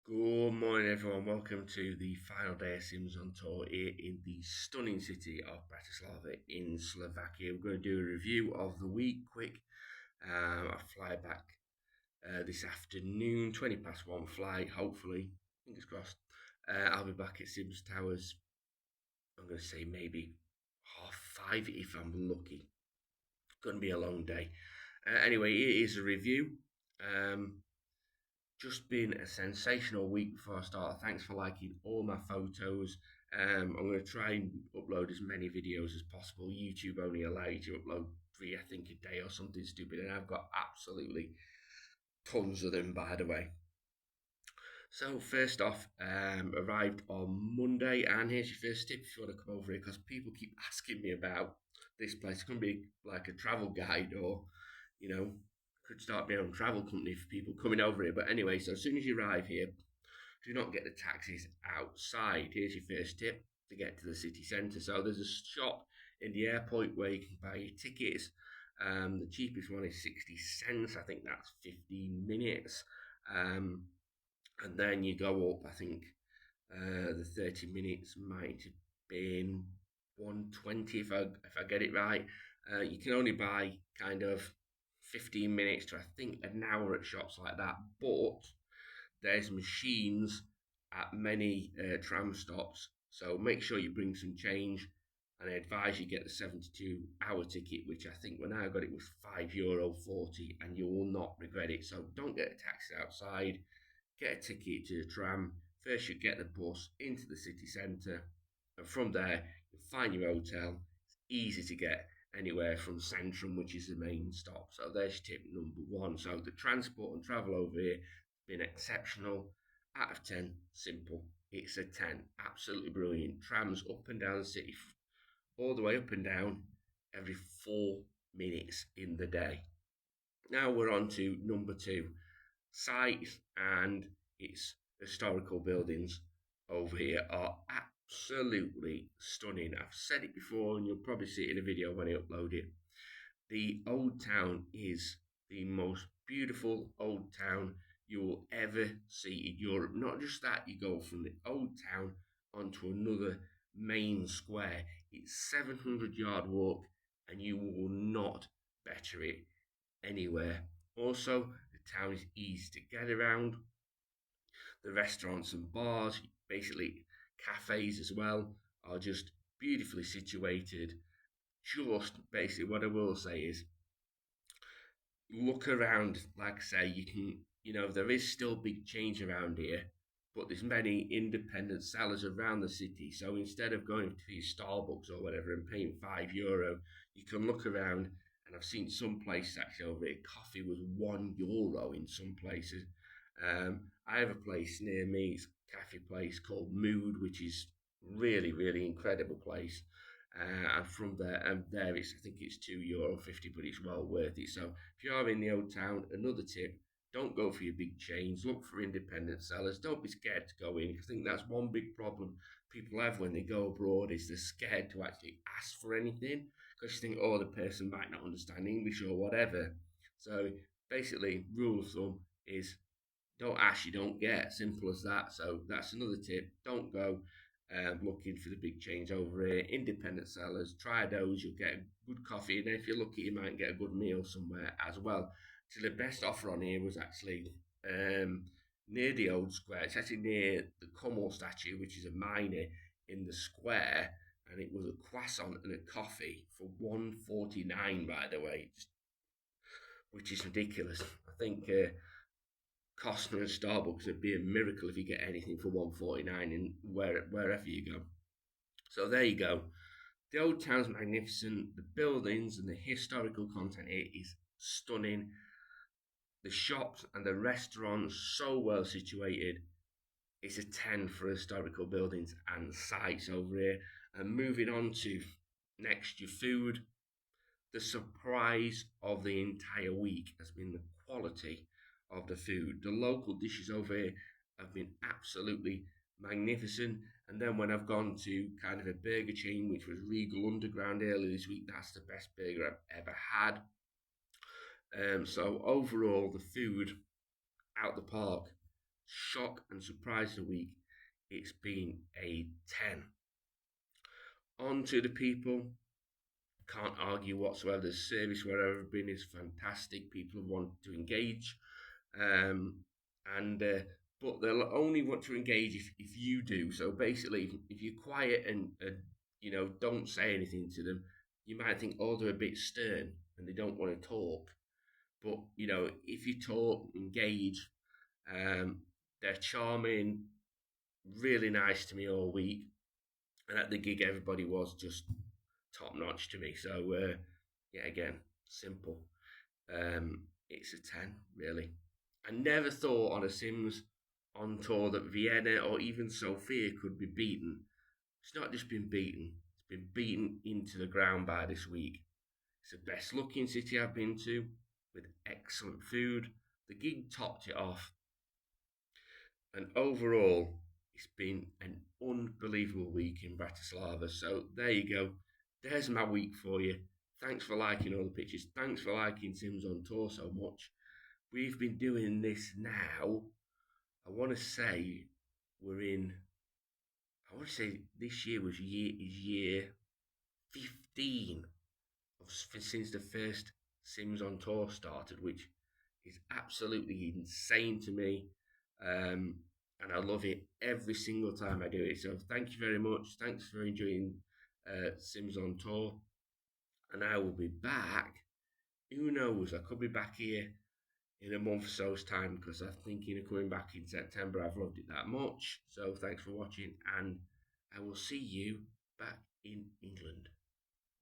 Good morning, everyone. Welcome to the final day of Sims on Tour here in the stunning city of Bratislava in Slovakia. We're going to do a review of the week quick. I fly back this afternoon, 20 past one flight, hopefully. Fingers crossed. I'll be back at Sims Towers. I'm going to say maybe 5:30 if I'm lucky. Going to be a long day. Anyway, it is a review. Um, just been a sensational week before I start. Thanks for liking all my photos. I'm going to try and upload as many videos as possible. YouTube only allows you to upload three, I think, a day or something stupid, and I've got absolutely tons of them, by the way. So first off, arrived on Monday, and here's your first tip if you want to come over here, because people keep asking me about this place. It's going to be like a travel guide, or you know, could start my own travel company for people coming over here. But anyway, so as soon as you arrive here, do not get the taxis outside. Here's your first tip to get to the city centre. So there's a shop in the airport where you can buy your tickets. The cheapest one is 60 cents. I think that's 15 minutes. And then you go up, I think the 30 minutes might have been 120 if I get it right. You can only buy kind of 15 minutes to I think an hour at shops like that, but there's machines at many tram stops, so make sure you bring some change. And I advise you get the 72-hour ticket, which I think when I got it was €5.40, and you will not regret it. So don't get a taxi outside, get a ticket to the tram. First, you get the bus into the city centre, and from there, you find your hotel. It's easy to get anywhere from Centrum, which is the main stop. So there's tip number one. So the transport and travel over here has been exceptional. Out of 10, simple. It's a 10. Absolutely brilliant. Trams up and down the city, all the way up and down, every 4 minutes in the day. Now we're on to number two, sites and its historical buildings over here are absolutely stunning. I've said it before, and you'll probably see it in a video when I upload it. The Old Town is the most beautiful old town you will ever see in Europe. Not just that, you go from the Old Town onto another main square. It's 700-yard walk, and you will not better it anywhere. Also, the town is easy to get around. The restaurants and bars, basically cafes as well, are just beautifully situated. Just basically, what I will say is look around. Like I say, you can, there is still big change around here, but there's many independent sellers around the city. So instead of going to your Starbucks or whatever and paying €5, you can look around. And I've seen some places actually over here, coffee was €1 in some places. I have a place near me, it's a cafe place called Mood, which is really, really incredible place. And from there, it's I think it's €2.50, but it's well worth it. So if you are in the old town, another tip: don't go for your big chains. Look for independent sellers. Don't be scared to go in. I think that's one big problem people have when they go abroad is they're scared to actually ask for anything because you think, oh, the person might not understand English or whatever. So basically, rule of thumb is don't ask, you don't get. Simple as that. So that's another tip. Don't go looking for the big change over here. Independent sellers, try those. You'll get a good coffee, and if you're lucky, you might get a good meal somewhere as well. So the best offer on here was actually near the old square. It's actually near the Kummel statue, which is a miner in the square, and it was a croissant and a coffee for 1.49, by the way, which is ridiculous. I think Costco and Starbucks, it'd be a miracle if you get anything for 1.49 in wherever you go. So there you go. The old town's magnificent. The buildings and the historical content here is stunning. The shops and the restaurants so well situated. It's a 10 for historical buildings and sites over here. And moving on to next, your food. The surprise of the entire week has been the quality of the food. The local dishes over here have been absolutely magnificent. And then when I've gone to kind of a burger chain, which was Regal Underground earlier this week, that's the best burger I've ever had. So overall, the food out the park. shock and surprise of the week, it's been a 10. On to the people. Can't argue whatsoever. The service where I've been is fantastic. People want to engage, um, and but they'll only want to engage if you do. So basically, if you're quiet and don't say anything to them, you might think, oh, they're a bit stern and they don't want to talk. But if you talk, engage, um, they're charming, really nice to me all week. And at the gig, everybody was just top notch to me. So yeah, again, simple. It's a 10, really. I never thought on a Sims on tour that Vienna or even Sofia could be beaten. It's not just been beaten; it's been beaten into the ground by this week. It's the best looking city I've been to, with excellent food. The gig topped it off, and overall, it's been an unbelievable week in Bratislava. So there you go. There's my week for you. Thanks for liking all the pictures. Thanks for liking Sims on Tour so much. We've been doing this now. I want to say we're in. I want to say this year was year 15 since the first Sims on Tour started, which is absolutely insane to me. And I love it every single time I do it. So thank you very much. Thanks for enjoying Sims on Tour. And I will be back. Who knows? I could be back here in a month or so's time because I'm thinking of coming back in September. I've loved it that much. So thanks for watching, and I will see you back in England.